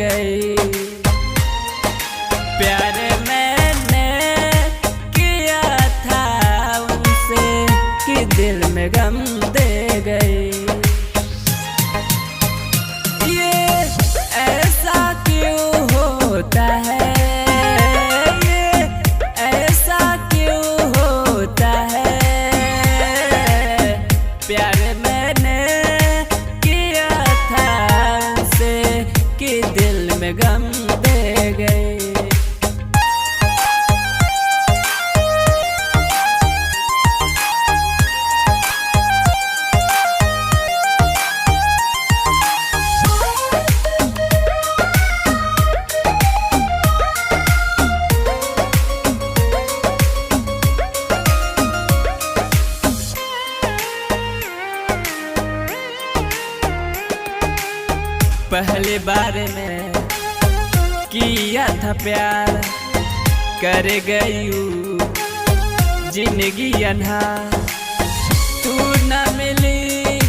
गई। प्यार मैंने किया था उनसे कि दिल में गम दे गई। ये ऐसा क्यों होता है, ये ऐसा क्यों होता है। प्यार मैंने किया था उनसे कि दिल में गम दे गई। पहली बार में किया था प्यार, कर गई जिंदगी अनहार। तू न मिली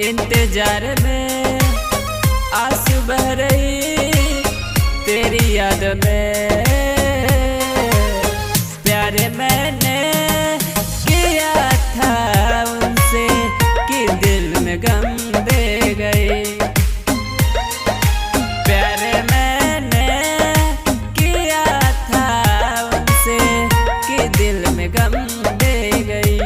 इंतजार में, आंसू बह रही तेरी याद में। प्यार मैंने किया था उनसे कि दिल में गम दे गई। गम दे गई।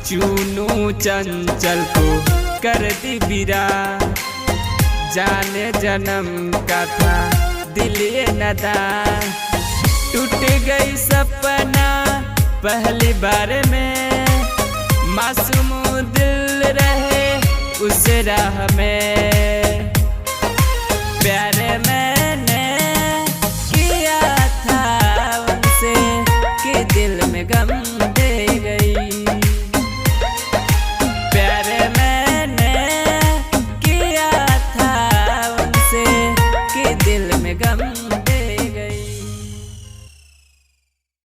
चुनू चंचल को कर दी बिरा, जाने जन्म का था दिल ये नादान। टूट गई सपना पहली बार में, मासूम दिल रहे उस राह में।